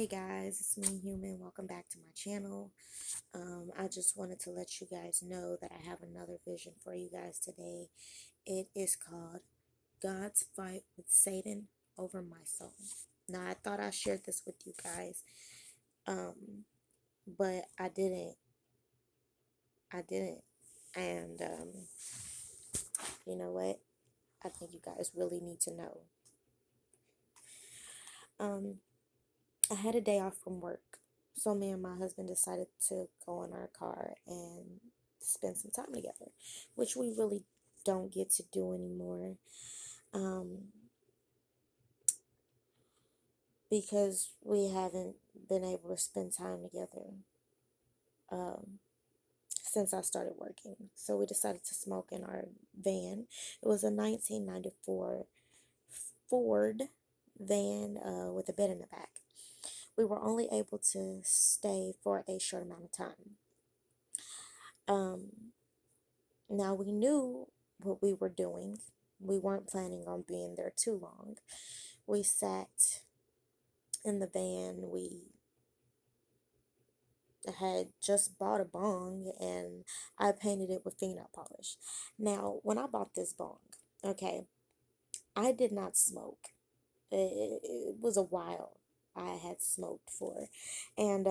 Hey guys, it's me, Human. Welcome back to my channel. I just wanted to let you guys know that I have another vision for you guys today. It is called God's Fight with Satan Over My Soul. Now, I thought I shared this with you guys, but I didn't. And you know what? I think you guys really need to know. I had a day off from work. So me and my husband decided to go in our car and spend some time together, which we really don't get to do anymore. Because we haven't been able to spend time together since I started working. So we decided to smoke in our van. It was a 1994 Ford van with a bed in the back. We were only able to stay for a short amount of time. Now we knew what we were doing. We weren't planning on being there too long. We sat in the van. We had just bought a bong and I painted it with fingernail polish. Now, when I bought this bong, okay, I did not smoke. It was a while I had smoked for. And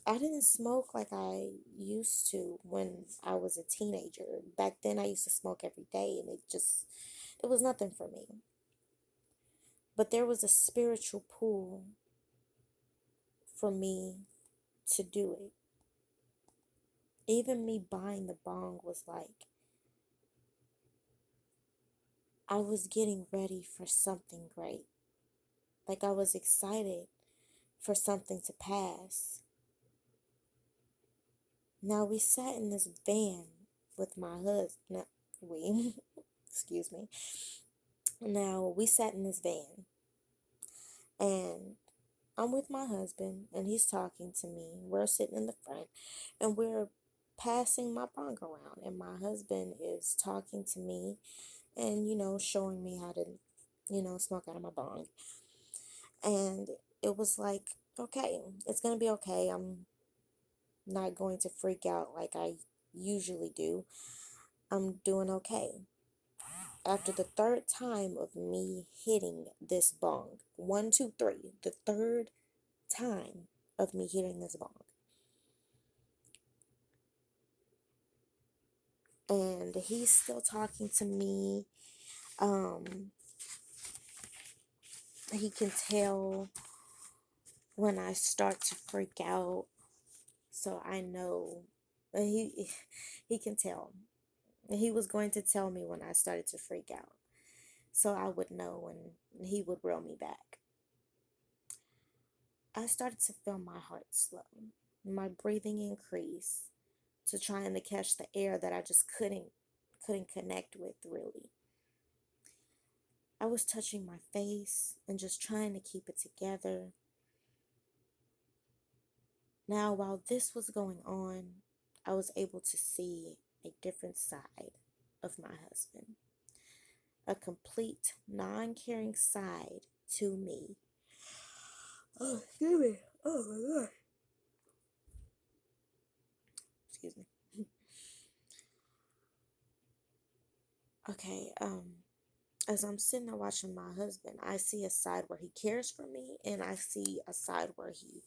I didn't smoke like I used to when I was a teenager. Back then, I used to smoke every day, and it was nothing for me. But there was a spiritual pull for me to do it. Even me buying the bong was like, I was getting ready for something great. Like I was excited for something to pass. Now we sat in this van with my husband. We, excuse me. Now we sat in this van and I'm with my husband and he's talking to me. We're sitting in the front and we're passing my bong around and my husband is talking to me and, showing me how to, smoke out of my bong. And it was like, okay, it's going to be okay. I'm not going to freak out like I usually do. I'm doing okay. After the third time of me hitting this bong, one, two, three, the third time of me hitting this bong. And he's still talking to me. He can tell when I start to freak out. So I know he can tell. He was going to tell me when I started to freak out. So I would know and he would reel me back. I started to feel my heart slow. My breathing increase to trying to catch the air that I just couldn't connect with really. I was touching my face and just trying to keep it together. Now, while this was going on, I was able to see a different side of my husband. A complete non-caring side to me. Oh, excuse me. Oh my God. Excuse me. Okay, as I'm sitting there watching my husband, I see a side where he cares for me, and I see a side where he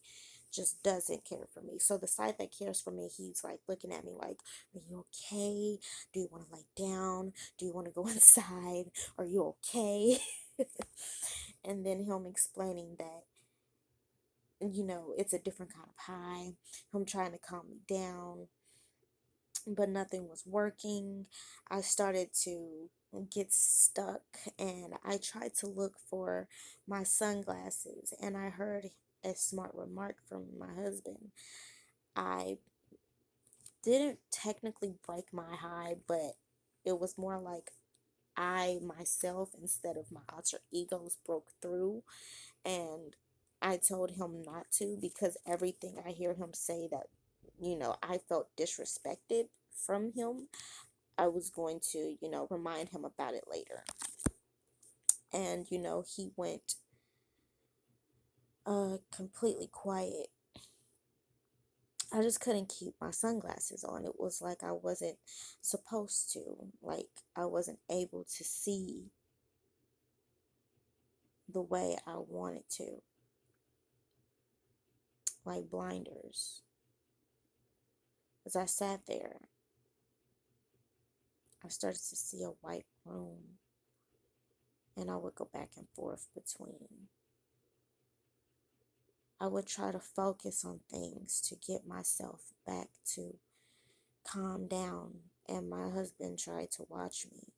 just doesn't care for me. So the side that cares for me, he's like looking at me like, are you okay? Do you want to lay down? Do you want to go inside? Are you okay? And then him explaining that, it's a different kind of high. Him trying to calm me down, but nothing was working. I started to get stuck and I tried to look for my sunglasses and I heard a smart remark from my husband. I didn't technically break my high, but it was more like I myself instead of my alter egos broke through, and I told him not to because everything I hear him say that I felt disrespected from him, I was going to, remind him about it later. And, he went completely quiet. I just couldn't keep my sunglasses on. It was like I wasn't supposed to. Like I wasn't able to see the way I wanted to. Like blinders. As I sat there, I started to see a white room. And I would go back and forth between. I would try to focus on things to get myself back to calm down. And my husband tried to watch me.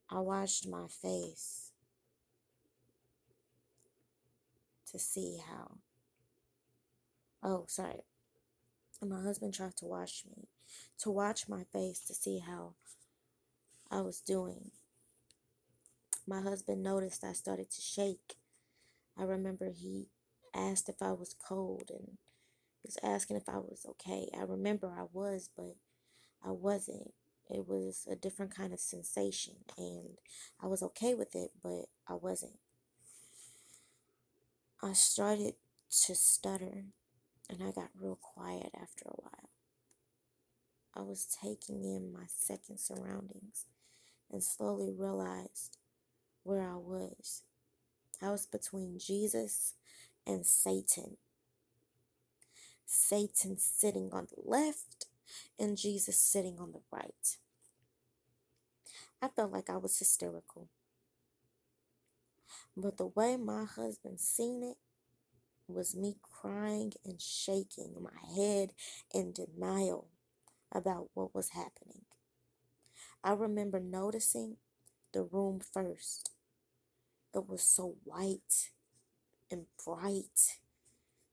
I watched my face to see how. Oh, sorry. And my husband tried to watch me, to watch my face to see how I was doing. My husband noticed I started to shake. I remember he asked if I was cold and he was asking if I was okay. I remember I was, but I wasn't. It was a different kind of sensation, and I was okay with it, but I wasn't. I started to stutter, and I got real quiet after a while. I was taking in my second surroundings and slowly realized where I was. I was between Jesus and Satan. Satan sitting on the left and Jesus sitting on the right. I felt like I was hysterical. But the way my husband seen it was me crying and shaking my head in denial about what was happening. I remember noticing the room first. It was so white and bright.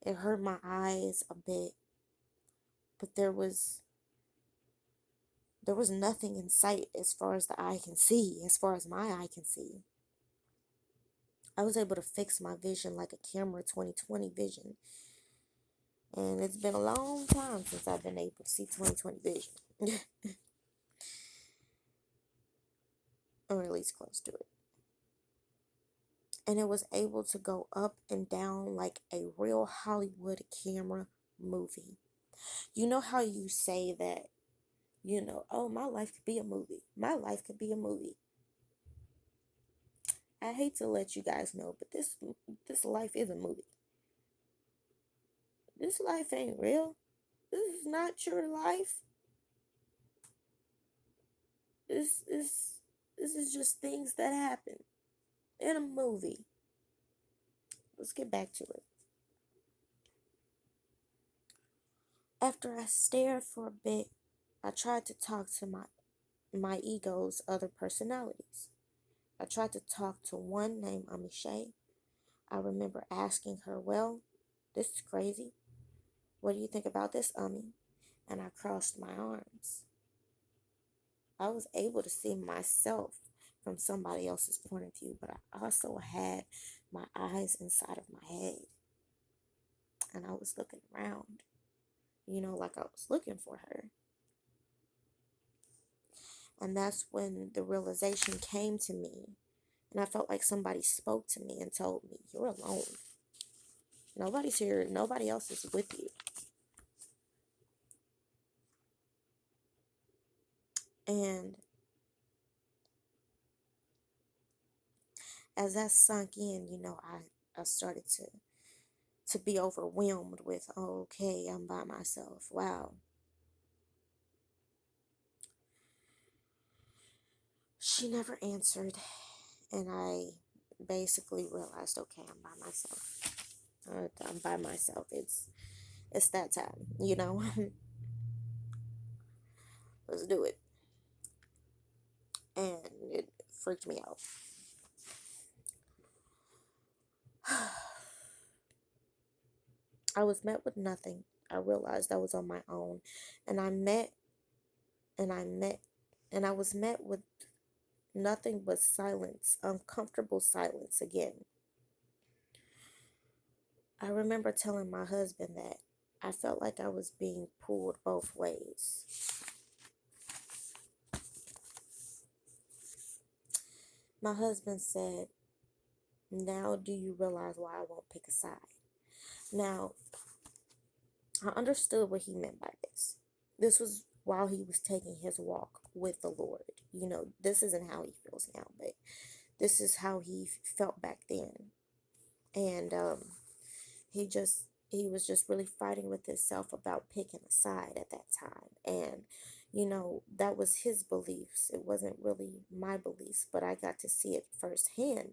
It hurt my eyes a bit, but there was nothing in sight as far as the eye can see, as far as my eye can see. I was able to fix my vision like a camera 2020 vision. And it's been a long time since I've been able to see 2020 vision. Or at least close to it. And it was able to go up and down like a real Hollywood camera movie. You know how you say that, oh, my life could be a movie. My life could be a movie. I hate to let you guys know, but this life is a movie. This life ain't real. This is not your life. This is just things that happen in a movie. Let's get back to it. After I stared for a bit, I tried to talk to my ego's other personalities. I tried to talk to one named Amishay. I remember asking her, well, this is crazy. What do you think about this, Ami? And I crossed my arms. I was able to see myself from somebody else's point of view, but I also had my eyes inside of my head. And I was looking around, like I was looking for her. And that's when the realization came to me. And I felt like somebody spoke to me and told me, you're alone. Nobody's here. Nobody else is with you. And as that sunk in, I started to be overwhelmed with, oh, okay, I'm by myself. Wow. She never answered. And I basically realized, okay, I'm by myself. I'm by myself. It's that time, Let's do it. And it freaked me out. I was met with nothing. I realized I was on my own. And I was met with nothing but silence, uncomfortable silence again. I remember telling my husband that I felt like I was being pulled both ways. My husband said, Now do you realize why I won't pick a side? Now, I understood what he meant by this. This was while he was taking his walk with the Lord. You know, this isn't how he feels now, but this is how he felt back then. And he was just really fighting with himself about picking a side at that time. And you know, that was his beliefs. It wasn't really my beliefs, but I got to see it firsthand